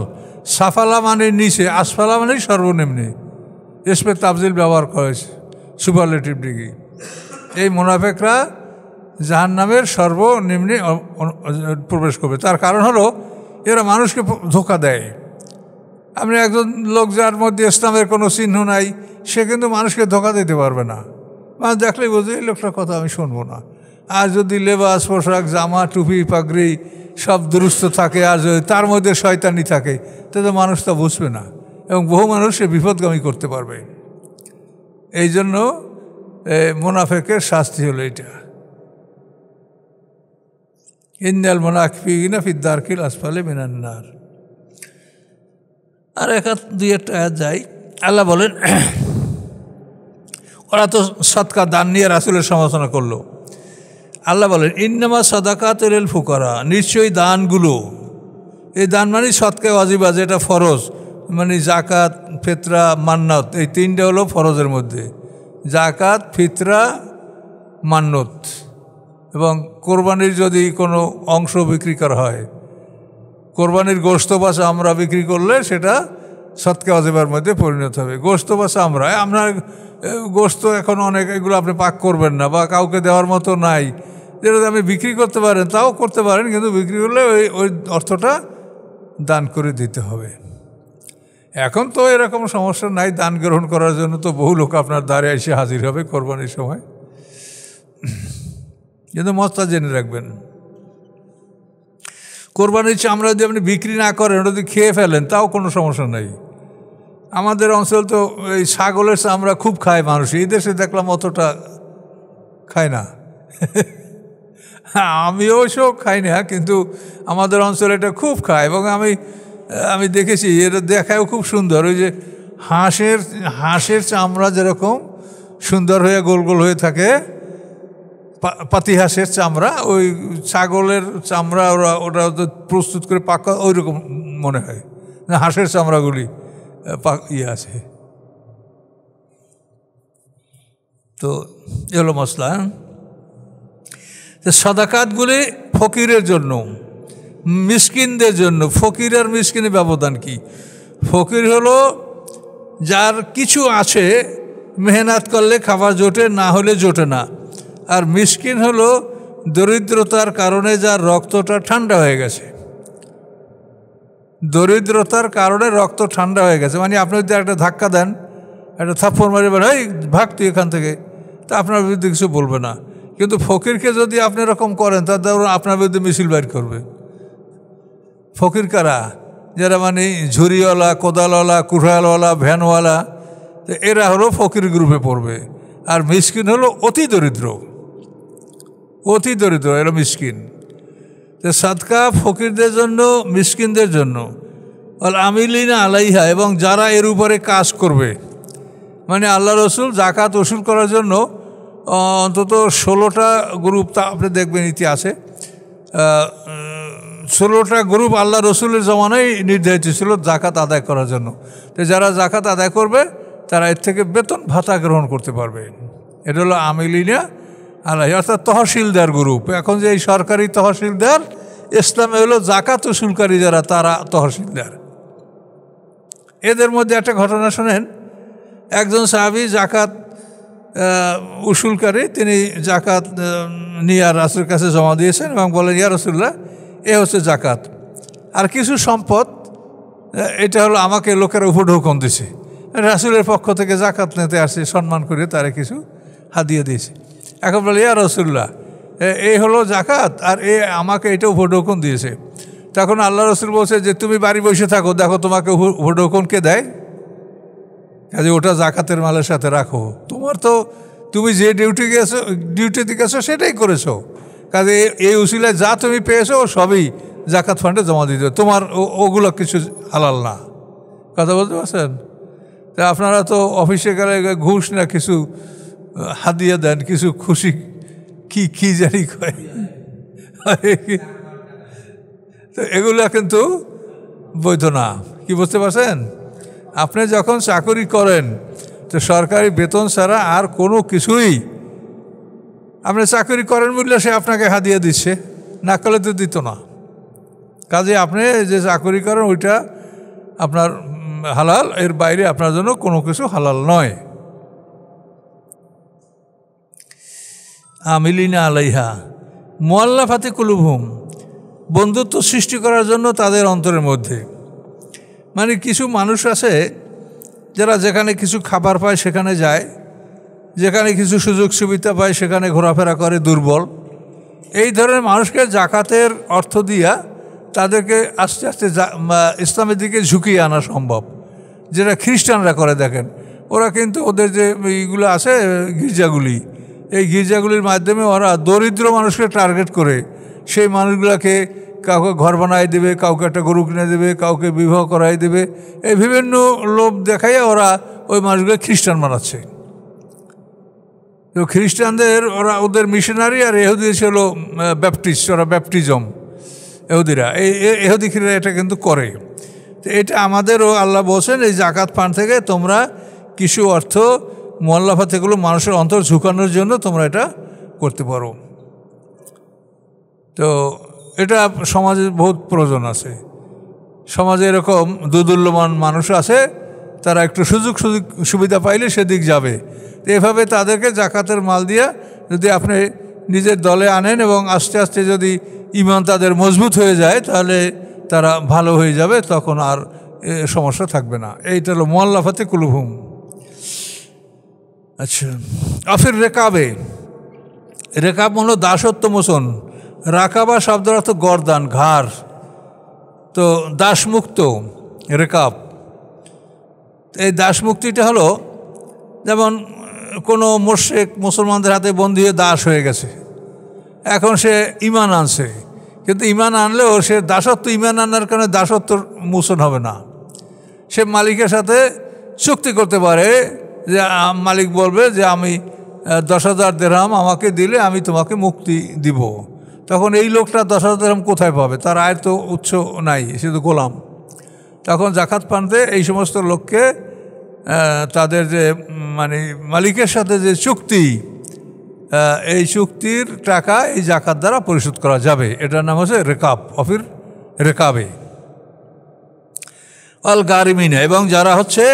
সাফালা মানে নিচে, আসফালা মানে সর্বনিম্নে, ইসমে তাফজিল ব্যবহার করেছে, সুপারলেটিভ ডিগ্রি। এই মুনাফিকরা জাহান্নামের সর্বনিম্নে প্রবেশ করবে। তার কারণ হলো এরা মানুষকে ধোঁকা দেয়। আপনি একজন লোক যার মধ্যে ইসলামের কোনো চিহ্ন নাই, সে কিন্তু মানুষকে ধোঁকা দিতে পারবে না। মানুষ দেখলেই বুঝবে এই লোকটার কথা আমি শুনবো না। আর যদি লেবাস, পোশাক, জামা, টুপি, পাগড়ি সব দুরুস্ত থাকে, আর যদি তার মধ্যে শয়তানি থাকে, তাহলে মানুষ তা বুঝবে না, এবং বহু মানুষ সে বিপদগামী করতে পারবে। এই জন্য মুনাফিকের শাস্তি হলো এটা, ইন্নাল মুনাফিকিনা ফি দারকিল আসফালি মিনান নার। আর 1-2 আয়াত যাই, আল্লাহ বলেন, ওরা তো সদকা দান নিয়ে রাসূলের সমালোচনা করলো। আল্লাহ বলেন, ইন্নামা সাদাকাতুল লিল ফুকারা, নিশ্চয়ই দানগুলো, এই দান মানে সদকা ওয়াজিবা, যেটা ফরজ, মানে জাকাত, ফিতরা, মান্নত, এই 3টা হলো ফরজের মধ্যে, জাকাত, ফিতরা, মান্নত। এবং কোরবানির যদি কোনো অংশ বিক্রি করা হয়, কোরবানির গোশত বাছা আমরা বিক্রি করলে সেটা সদকা ওয়াজিবার মধ্যে পরিণত হবে। গোশত বাছা আপনার গোশত এখন অনেক, এগুলো আপনি পাক করবেন না, বা কাউকে দেওয়ার মতো নাই, যেটা আপনি বিক্রি করতে পারেন তাও করতে পারেন, কিন্তু বিক্রি করলে ওই অর্থটা দান করে দিতে হবে। এখন তো এরকম সমস্যা নাই, দান গ্রহণ করার জন্য তো বহু লোক আপনার দ্বারে এসে হাজির হবে কোরবানির সময়। কিন্তু মতটা জেনে রাখবেন, কোরবানির চামড়া যদি আপনি বিক্রি না করেন, ওটা যদি খেয়ে ফেলেন তাও কোনো সমস্যা নেই। আমাদের অঞ্চল তো এই ছাগলের চামড়া খুব খায় মানুষ, এই দেশে দেখলাম অতটা খায় না। আমিও সব খাই না, কিন্তু আমাদের অঞ্চলে এটা খুব খায়। এবং আমি দেখেছি, এটা দেখায়ও খুব সুন্দর। ওই যে হাঁসের চামড়া যেরকম সুন্দর হয়ে গোল গোল হয়ে থাকে, পাতি হাঁসের চামড়া, ওই ছাগলের চামড়া ওটা প্রস্তুত করে পাকা ওই রকম মনে হয়, হাঁসের চামড়াগুলি আছে। তো এলো মশলা। সাদাকাতগুলি ফকিরের জন্য, মিসকিনদের জন্য। ফকির আর মিসকিনের ব্যবধান কি? ফকির হলো যার কিছু আছে, মেহনত করলে খাবার জোটে, না হলে জোটে না। আর মিসকিন হলো দরিদ্রতার কারণে যার রক্তটা ঠান্ডা হয়ে গেছে। দরিদ্রতার কারণে রক্ত ঠান্ডা হয়ে গেছে, মানে আপনি যদি একটা ধাক্কা দেন, একটা থাপ্পড় মারি বলেন এই ভাগ তুই এখান থেকে, তা আপনার বিরুদ্ধে কিছু বলবে না। কিন্তু ফকিরকে যদি আপনি এরকম করেন, তার দ্বারা আপনার বিরুদ্ধে মিছিল বাইর করবে। ফকির কারা? যারা মানে ঝুড়িওয়ালা, কোদালওয়ালা, কুড়ালওয়ালা, ভ্যানওয়ালা, তো এরা হলো ফকির গ্রুপে পড়বে। আর মিসকিন হলো অতি দরিদ্র, অতি দরিদ্র, এরা মিসকিন। তো সাদকা ফকিরদের জন্য, মিসকিনদের জন্য। আর আমিলিনা আলাইহা, এবং যারা এর উপরে কাজ করবে, মানে আল্লাহ রসুল জাকাত ওসুল করার জন্য অন্তত 16টা গ্রুপ, তা আপনি দেখবেন ইতিহাসে 16টা গ্রুপ আল্লাহ রসুলের জমানায় নির্ধারিত ছিল জাকাত আদায় করার জন্য। তো যারা জাকাত আদায় করবে তারা এর থেকে বেতন ভাতা গ্রহণ করতে পারবে। এটা হলো আমিলিনা আলাইহা, অর্থাৎ তহসিলদার গ্রুপ। এখন যে এই সরকারি তহসিলদার, ইসলামে হলো জাকাত উসুলকারী যারা, তারা তহসিলদার। এদের মধ্যে একটা ঘটনা শোনেন। একজন সাহাবী জাকাত উসুলকারী, তিনি জাকাত নিয়ে রাসূলের কাছে জমা দিয়েছেন এবং বলেন, ইয়া রাসূলুল্লাহ, এ হচ্ছে জাকাত, আর কিছু সম্পদ, এটা হলো আমাকে লোকের উপর হুকুম দিছে, রাসূলের পক্ষ থেকে জাকাত নিতে আসছে, সম্মান করে তারা কিছু হাদিয়া দিয়েছে। এখন বলে, ইয়া রাসূলুল্লাহ, এই হলো জাকাত, আর আমাকে এটা উপর হুকুম দিয়েছে। তখন আল্লাহ রসুল বলছে যে তুমি বাড়ি বসে থাকো, দেখো তোমাকে উপর হুকুম কে দেয়, কাজে ওটা জাকাতের মালের সাথে রাখো। তুমি যে ডিউটিতে গেছো সেটাই করেছো, কাজে এই উসিলায় যা তুমি পেয়েছো সবই জাকাত ফান্ডে জমা দিতে, তোমার ওগুলো কিছু হালাল না। কথা বলতে পারছেন? তা আপনারা তো অফিসে গেলে ঘুষ না কিছু হাদিয়া দেন, কিছু খুশি কি জানি কয়, তো এগুলো কিন্তু বৈধ না। কি বুঝতে পারছেন? আপনি যখন চাকরি করেন, তো সরকারি বেতন ছাড়া আর কোনো কিছুই, আপনি চাকরি করেন বললে সে আপনাকে হাদিয়া দিচ্ছে, না করলে তো দিত না। কাজে আপনি যে চাকরি করেন ওইটা আপনার হালাল, এর বাইরে আপনার জন্য কোনো কিছু হালাল নয়। আমিলিনা আলাইহা মুআল্লাফাতি কুলুবহুম, বন্ধুত্ব সৃষ্টি করার জন্য তাদের অন্তরের মধ্যে। মানে কিছু মানুষ আছে যারা যেখানে কিছু খাবার পায় সেখানে যায়, যেখানে কিছু সুযোগ সুবিধা পায় সেখানে ঘোরাফেরা করে, দুর্বল। এই ধরনের মানুষকে জাকাতের অর্থ দিয়া তাদেরকে আস্তে আস্তে ইসলামের দিকে ঝুঁকিয়ে আনা সম্ভব, যেটা খ্রিস্টানরা করে। দেখেন, ওরা কিন্তু ওদের যে এইগুলো আছে গির্জাগুলি, এই গির্জাগুলির মাধ্যমে ওরা দরিদ্র মানুষকে টার্গেট করে সেই মানুষগুলোকে কাউকে ঘর বানাই দেবে, কাউকে একটা গরু কিনে দেবে, কাউকে বিবাহ করাই দেবে, এই বিভিন্ন লোভ দেখাইয়া ওরা ওই মানুষগুলো খ্রিস্টান বানাচ্ছে। তো খ্রিস্টানদের ওদের মিশনারি, আর এহুদি ছিল ব্যাপটিস্ট, ওরা ব্যাপটিজম এহুদিরা, এহুদিরা এটা কিন্তু করে। তো এটা আমাদেরও আল্লাহ বলছেন, এই জাকাত ফান্ড থেকে তোমরা কিছু অর্থ মুআল্লাফাত, এগুলো মানুষের অন্তর ঝুঁকানোর জন্য তোমরা এটা করতে পারো। তো এটা সমাজে বহুত প্রয়োজন আছে। সমাজে এরকম দুর্দুল্যমান মানুষ আছে, তারা একটু সুযোগ সুবিধা পাইলে সেদিক যাবে। তো এভাবে তাদেরকে জাকাতের মাল দিয়া যদি আপনি নিজের দলে আনেন এবং আস্তে আস্তে যদি ঈমান তাদের মজবুত হয়ে যায় তাহলে তারা ভালো হয়ে যাবে, তখন আর সমস্যা থাকবে না। এইটা হলো মুআল্লাফাতে কুলুবুহুম। আচ্ছা, আফির রেকাবে, রেকাব হলো দাসত্ব মোচন। রাকাবা শব্দের অর্থ গর্দান, ঘাড়, তো দাসমুক্ত রেকাব। এই দাসমুক্তিটা হলো যেমন কোনো মুশরিক মুসলমানদের হাতে বন্দী হয়ে দাস হয়ে গেছে, এখন সে ঈমান আনছে, কিন্তু ঈমান আনলেও সে দাসত্ব, ঈমান আনার কারণে দাসত্ব মোচন হবে না। সে মালিকের সাথে চুক্তি করতে পারে যে মালিক বলবে যে আমি 10,000 দিরহাম আমাকে দিলে আমি তোমাকে মুক্তি দিব। তখন এই লোকটা 10,000 দিরহাম কোথায় পাবে? তার আয়ের তো উৎস নাই, সে তো গোলাম। তখন জাকাত পানতে এই সমস্ত লোককে তাদের যে মানে মালিকের সাথে যে চুক্তি, এই চুক্তির টাকা এই জাকাত দ্বারা পরিশোধ করা যাবে। এটার নাম হচ্ছে রেকাব, অফির রেকাবে। আল গারিমিনা, এবং যারা হচ্ছে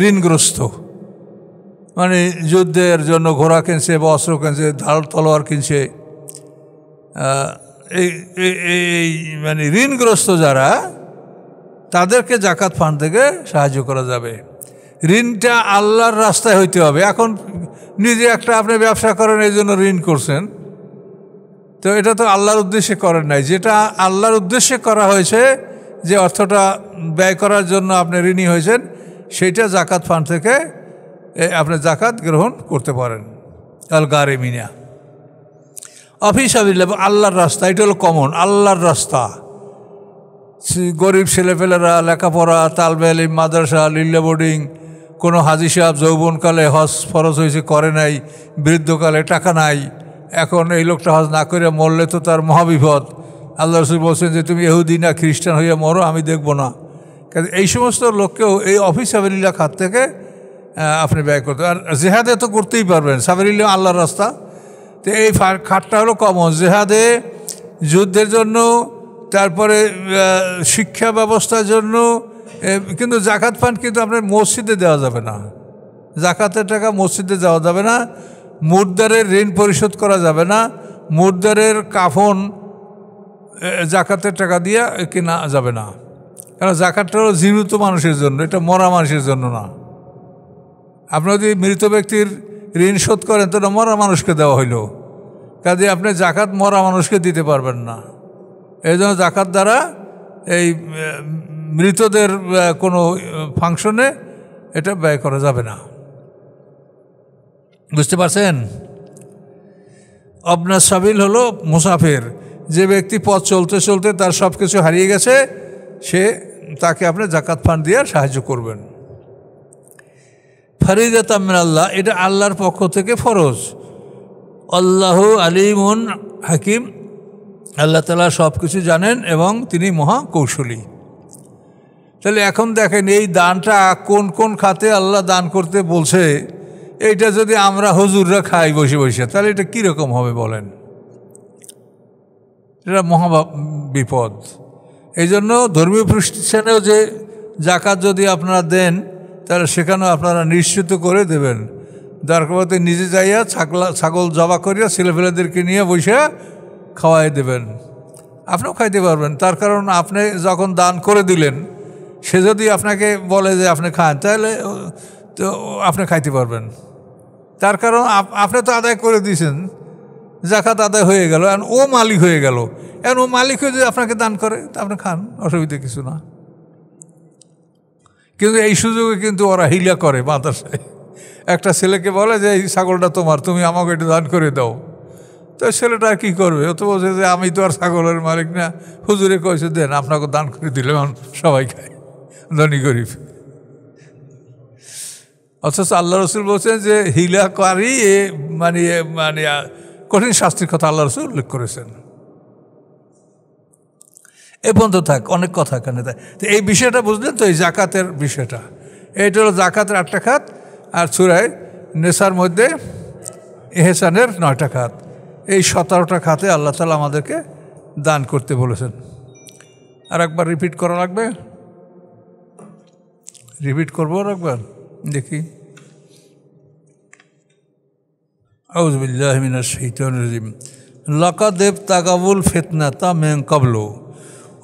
ঋণগ্রস্ত, মানে যুদ্ধের জন্য ঘোড়া কিনছে বা অস্ত্র কিনছে, ঢাল তলোয়ার কিনছে, এই মানে ঋণগ্রস্ত যারা, তাদেরকে জাকাত ফান্ড থেকে সাহায্য করা যাবে। ঋণটা আল্লাহর রাস্তায় হইতে হবে। এখন নিজে একটা আপনি ব্যবসা করেন, এই জন্য ঋণ করছেন, তো এটা তো আল্লাহর উদ্দেশ্যে করেন নাই। যেটা আল্লাহর উদ্দেশ্যে করা হয়েছে, যে অর্থটা ব্যয় করার জন্য আপনি ঋণী হয়েছেন, সেইটা জাকাত ফান্ড থেকে আপনি জাকাত গ্রহণ করতে পারেন। আল গারিমিনা অফি সাবিলিল্লাহ, আল্লাহর রাস্তা, এটা হলো কমন, আল্লাহর রাস্তা। গরিব ছেলেপেলেরা লেখাপড়া, তালবে ইলম, মাদ্রাসা, লিল্লা বোর্ডিং, কোনো হাজি সাহেব যৌবনকালে হজ ফরজ হয়েছে করে নাই, বৃদ্ধকালে টাকা নাই, এখন এই লোকটা হজ না করে মরলে তো তার মহাবিপদ। আল্লাহ রাসূল বলছেন যে তুমি ইহুদি না খ্রিস্টান হইয়া মরো, আমি দেখব না। কারণ এই সমস্ত লোককেও এই অফি সাবিলিল্লাহ খাত থেকে আপনি ব্যয় করতে, আর জেহাদে তো করতেই পারবেন, সাবিলিল্লাহ আল্লাহর রাস্তা। তো এই খাতটা হলো কমন, জেহাদে, যুদ্ধের জন্য, তারপরে শিক্ষা ব্যবস্থার জন্য। কিন্তু জাকাত ফান্ড কিন্তু আপনার মসজিদে দেওয়া যাবে না, জাকাতের টাকা মসজিদে দেওয়া যাবে না, মুর্দারের ঋণ পরিশোধ করা যাবে না, মুর্দারের কাফন জাকাতের টাকা দিয়ে কেনা যাবে না। কারণ জাকাতটা হলো জীবিত মানুষের জন্য, এটা মরা মানুষের জন্য না। আপনি যদি মৃত ব্যক্তির ঋণ শোধ করেন তো মরা মানুষকে দেওয়া হইল, কাজে আপনি জাকাত মরা মানুষকে দিতে পারবেন না। এই জন্য জাকাত দ্বারা এই মৃতদের কোনো ফাংশনে এটা ব্যয় করা যাবে না। বুঝতে পারছেন? আবনা সাবিল হলো মুসাফির, যে ব্যক্তি পথ চলতে চলতে তার সব কিছু হারিয়ে গেছে, তাকে আপনি জাকাত ফান্ড দিয়ে সাহায্য করবেন। ফরিদাতাম মিনাল্লাহ, এটা আল্লাহর পক্ষ থেকে ফরজ। আল্লাহু আলিমুন হাকিম, আল্লাহ তাআলা সব কিছু জানেন এবং তিনি মহা কৌশলী। তাহলে এখন দেখেন এই দানটা কোন কোন খাতে আল্লাহ দান করতে বলছে, এইটা যদি আমরা হুজুররা খাই বসে বসে, তাহলে এটা কীরকম হবে বলেন? এটা মহা বিপদ। এই জন্য ধর্মীয় প্রতিষ্ঠানেও যে জাকাত যদি আপনারা দেন, তাহলে সেখানেও আপনারা নিশ্চিত করে দেবেন। দরকার নিজে যাইয়া ছাগল জবা করিয়া ছেলেপেলেদেরকে নিয়ে বসে খাওয়াই দেবেন, আপনিও খাইতে পারবেন। তার কারণ আপনি যখন দান করে দিলেন, সে যদি আপনাকে বলে যে আপনি খান, তাহলে তো আপনি খাইতে পারবেন। তার কারণ আপনি তো আদায় করে দিয়েছেন, জাকাত আদায় হয়ে গেল, এখন ও মালিক হয়ে গেল। এখন ও মালিক হয়ে যদি আপনাকে দান করে, তা আপনি খান, অসুবিধা কিছু না। কিন্তু এই সুযোগে কিন্তু ওরা হিলা করে মাদ্রাসায়। একটা ছেলেকে বলে যে এই ছাগলটা তোমার, তুমি আমাকে এটা দান করে দাও। তো ছেলেটা কী করবে? ও তো বলছে যে আমি তো আর ছাগলের মালিক না, হুজুরে কয়েছে দেন, আপনাকে দান করে দিলে সবাই খায়, ধনী গরিব। অথচ আল্লাহ রসুল বলছেন যে হিলাকারী মানে মানে কঠিন শাস্তির কথা আল্লাহ রসুল উল্লেখ করেছেন। এ পর্যন্ত থাক, অনেক কথা এখানে। তো এই বিষয়টা বুঝলেন তো, এই জাকাতের বিষয়টা। এইটা হলো জাকাতের 8টা খাত, আর সূরা নেসার মধ্যে ইহসানের 9টা খাত। এই 17টা খাতে আল্লাহ তাআলা আমাদেরকে দান করতে বলেছেন। আর একবার রিপিট করা লাগবে, রিপিট করবো আর একবার, দেখি। আউযু বিল্লাহি মিনাশ শাইতানির রাজিম। লাকাদেব তাগাবুল ফিতনাতা মিন ক্বাবলু,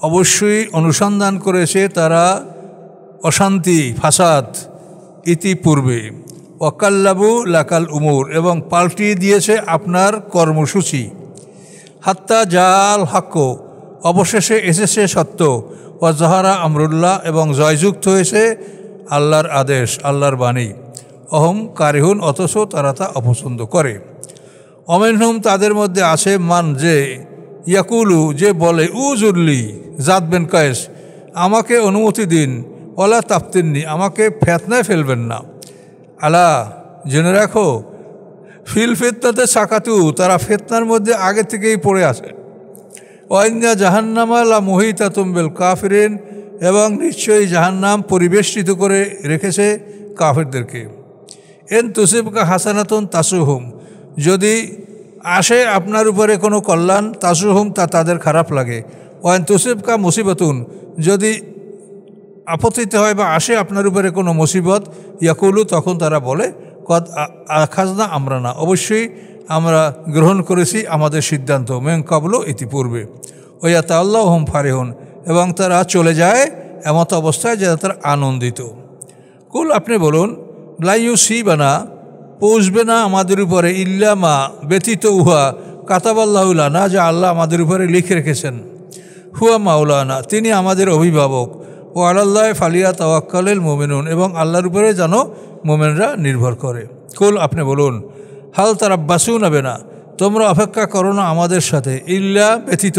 অবশ্যই অনুসন্ধান করেছে তারা অশান্তি ফাসাদ ইতিপূর্বে। ওয়াকাল্লাবু লাকাল উমুর, এবং পাল্টিয়ে দিয়েছে আপনার কর্মসূচি। হাত্তা জাল হাক্ক, অবশেষে এসেছে সত্য। ওয়া জাহারা আমরুল্লাহ, এবং জয়যুক্ত হয়েছে আল্লাহর আদেশ, আল্লাহর বাণী। অহম কারিহুন, অথচ তারা তা অপছন্দ করে। অমিনহুম, তাদের মধ্যে আছে মান, যে ইয়াকুলু, যে বলে উজুল্লি জাদ বিন কায়েস, আমাকে অনুমতি দিন, ওয়ালা তাফতিননি, আমাকে ফেতনায় ফেলবেন না। আলা, জেনে রাখো, ফিল ফিতনাতে সাকাতু, তারা ফিতনার মধ্যে আগে থেকেই পড়ে আছে। ওয়াইন্না জাহান্নামা লা মুহিতাতুম বিল কাফিরিন, এবং নিশ্চয়ই জাহান্নাম পরিবেষ্টিত করে রেখেছে কাফিরদেরকে। এন তুসিবকা হাসানাতুন তাসুহুম, যদি আসে আপনার উপরে কোনো কল্যাণ, তাসুহুম, তা তাদের খারাপ লাগে। ওয়ান তুসিবকা মুসিবতুন, যদি আপত্তিতে হয় বা আসে আপনার উপরে কোনো মুসিবত, ইয়াকুলু, তখন তারা বলে কদ আখাজনা আমরানা, অবশ্যই আমরা গ্রহণ করেছি আমাদের সিদ্ধান্ত, মিন ক্বাবলু, ইতিপূর্বে। ওয়া তাআল্লাহুম ফারিহুন, এবং তারা চলে যায় এমত অবস্থায় যে তারা আনন্দিত। কুল, আপনি বলুন, লা ইউসিবানা, পৌঁছবে না আমাদের উপরে, ইল্লা মা, ব্যতীত উহা, কাতাবাল্লাহু লানা, যা আল্লাহ আমাদের উপরে লিখে রেখেছেন। হুয়া মাওলানা, তিনি আমাদের অভিভাবক। ও আলাল্লাহ ফালিয়া তাওয়াক্কালিল মুমিনুন, এবং আল্লাহর উপরে যেন মুমিনরা নির্ভর করে। কুল, আপনি বলুন, হাল তারাব্বাসুন, হবে না, তোমরা অপেক্ষা করো না আমাদের সাথে, ইল্লা, ব্যতীত,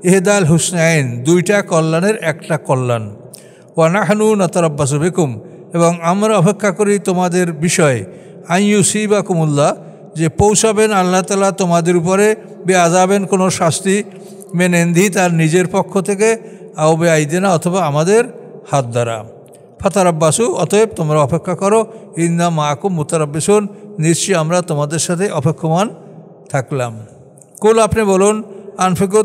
ইহদাল হুসনাইন, দুইটা কল্যাণের একটা কল্যাণ। ওয়া নাহনু নাতারাব্বাসু বিকুম, এবং আমরা অপেক্ষা করি তোমাদের বিষয়ে, আইয়ুসিবাকুমুল্লাহ, যে পৌঁছাবেন আল্লাহ তাআলা তোমাদের উপরে, বে আযাবেন, কোনো শাস্তি, মেনেন্ধি, তার নিজের পক্ষ থেকে, আও বে আইদিনা, অথবা আমাদের হাত দ্বারা। ফাতারাব্বাসু, অতএব তোমরা অপেক্ষা করো, ইন্না মাআকুম মুতারাব্বিসুন, নিশ্চয়ই আমরা তোমাদের সাথে অপেক্ষমান থাকলাম। কুল, আপনি বলুন, আনফিকু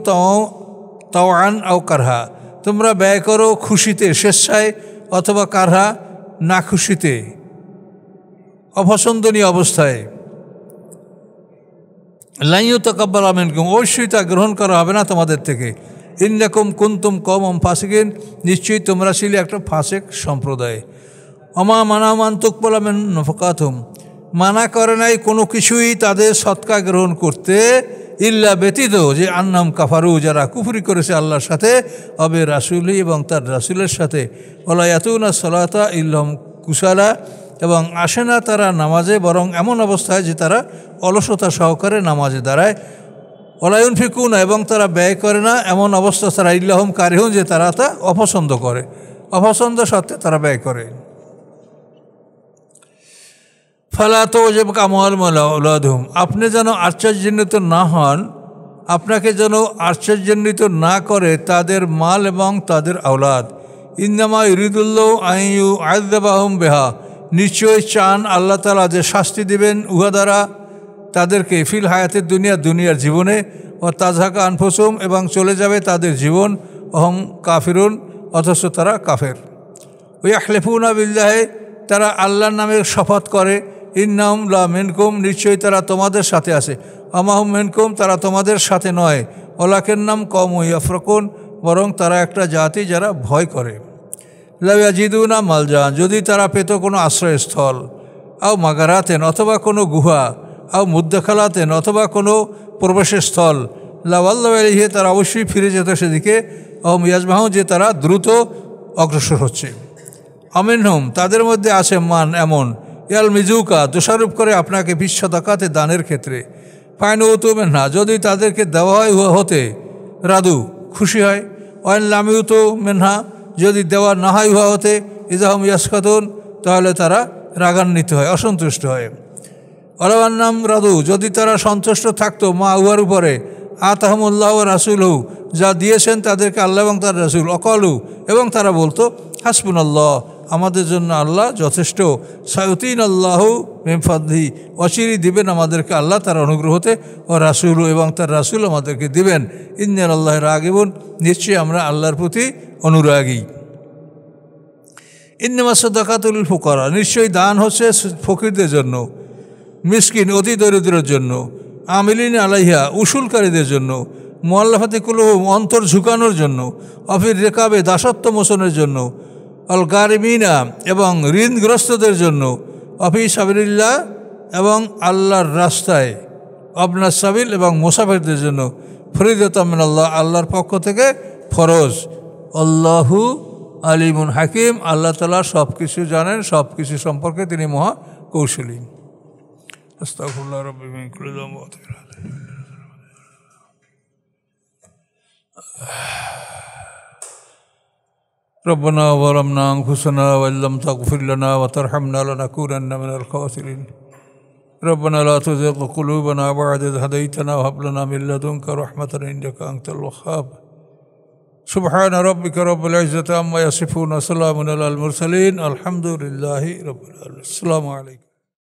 তাওআন আও কারহা, তোমরা ব্যয় করো খুশিতে, স্বেচ্ছায়, অথবা কারহা, না খুশিতে, অপছন্দনীয় অবস্থায়। লা ইউতাকাব্বালু মিনকুম, অবশ্যই তা গ্রহণ করা হবে না তোমাদের থেকে। ইন্নাকুম কুনতুম কওমান ফাসিকিন, নিশ্চয়ই তোমরা ছিলে একটা ফাসেক সম্প্রদায়। ওমা মানামান তুকবালা মিন নাফাকাতুহুম, মানা করে নাই কোনো কিছুই তাদের সৎকা গ্রহণ করতে, ইল্লা, ব্যতীত, যে আন্নাম কাফারু, যারা কুফরি করেছে আল্লাহর সাথে, অবে রাসূলি, এবং তার রাসূলের সাথে। ওয়ালা ইয়াতুনা সালাতা ইল্লাহুম কুসালা, এবং আসে না তারা নামাজে, বরং এমন অবস্থায় যে তারা অলসতা সহকারে নামাজে দাঁড়ায়। ওয়ালা ইউনফিকুনা, এবং তারা ব্যয় করে না এমন অবস্থা তারা, ইল্লাহুম কারিহুন, যে তারা তা অপছন্দ করে, অপছন্দ সত্ত্বে তারা ব্যয় করে। ফালা তুজিবকা আমওয়ালুহুম আওলাদুহুম, আপনি যেন আশ্চর্যান্বিত না হন, আপনাকে যেন আশ্চর্যান্বিত না করে তাদের মাল এবং তাদের আওলাদ। ইন্নামা ইউরিদুল্লাহু আন ইউআযযিবাহুম বিহা, নিশ্চয়ই চান আল্লাহ তাআলা যে শাস্তি দিবেন উহা দ্বারা তাদেরকে, ফিল হায়াতের দুনিয়া, দুনিয়ার জীবনে, ও তাজহাকা আনফুসুহুম, এবং চলে যাবে তাদের জীবন, অহম কাফিরুন, অথচ তারা কাফের। ওয়াহলিফুনা বিল্লাহি, তারা আল্লাহর নামে শপথ করে, ইন্নাহুম লা মিনকুম, নিশ্চয়ই তারা তোমাদের সাথে আছে। আমাহুম মিনকুম, তারা তোমাদের সাথে নয়। ওয়ালাকিন্নাহুম কওমুন ইয়াফরাকুন, বরং তারা একটা জাতি যারা ভয় করে। লা ইয়াজিদুনা মালজান, যদি তারা পেত কোনো আশ্রয়স্থল, আও মাগারাতেন, অথবা কোনো গুহা, আও মুদ্দাখালাতেন, অথবা কোনো প্রবেশের স্থল, লাওয়াল্লাহু ইলাইহি, তারা অবশ্যই ফিরে যেত সেদিকে। আও ইয়াজমাহুন, যে তারা দ্রুত অগ্রসর হচ্ছে। আমিনহুম, তাদের মধ্যে আছে মান এমন, ইয়াল মিজুকা, দোষারোপ করে আপনাকে, বিশ্বদাকাতে, দানের ক্ষেত্রে। ফাইনউতু মিনহা, যদি তাদেরকে দেওয়া হয় হতে, রাদু, খুশি হয়। ওয়াইন লামিউতু মিনহা, যদি দেওয়া না হয় উহা হতে, ইজাহুম ইয়াসকাতুন, তাহলে তারা রাগান্বিত হয়, অসন্তুষ্ট হয়। ওয়ালাওয়ান্নাম রাদু, যদি তারা সন্তুষ্ট থাকতো, মা উহার উপরে, আতাহুমুল্লাহ ওয়া রাসূলুহু, যা দিয়েছেন তাদেরকে আল্লাহ এবং তার রাসূল। অকালু, এবং তারা বলতো, হাসবুনাল্লাহ, আমাদের জন্য আল্লাহ যথেষ্ট। সায়ুতিনাল্লাহু মিন ফাদলিহি, অচিরেই দিবেন আমাদেরকে আল্লাহ তার অনুগ্রহতে, ও রাসূল, এবং তার রাসূল আমাদেরকে দিবেন। ইন্নাল্লাহি রাগিবুন, নিশ্চয়ই আমরা আল্লাহর প্রতি অনুরাগী। ইন্নামা সাদাকাতুল লিল ফুকারা, নিশ্চয়ই দান হচ্ছে ফকিরদের জন্য, মিসকিন, অতি দরিদ্রের জন্য। আমিলিন আলাইহা উসুলকারীদের জন্য, মুআল্লাফাতি কুলুহুম অন্তর ঝুঁকানোর জন্য, অফির রেকাবে দাসত্ব মোচনের জন্য, আল গারিমিনা এবং ঋণগ্রস্তদের জন্য, অফি সাবিলিল্লাহ এবং আল্লাহর রাস্তায়, আবনা সাবিল এবং মুসাফিরদের জন্য, ফরিদাতাম মিনাল্লাহ আল্লাহর পক্ষ থেকে ফরজ। আল্লাহু আলিমুন হাকিম, আল্লাহ তাআলা সব কিছু জানেন, সব কিছু সম্পর্কে তিনি মহা কৌশলী। আস্তাগফিরুল্লাহ রাব্বি মিন কুল্লি যামবি ওয়া আতুবু ইলাইহি। ربنا ظلمنا أنفسنا وإن لم تغفر لنا وترحمنا لنكونن من الخاسرين. ربنا لا تزغ قلوبنا بعد إذ هديتنا وهب لنا من لدنك رحمة إنك أنت الوهاب. سبحان ربك رب العزة عما يصفون وسلام على المرسلين الحمد لله رب العالمين. السلام عليكم.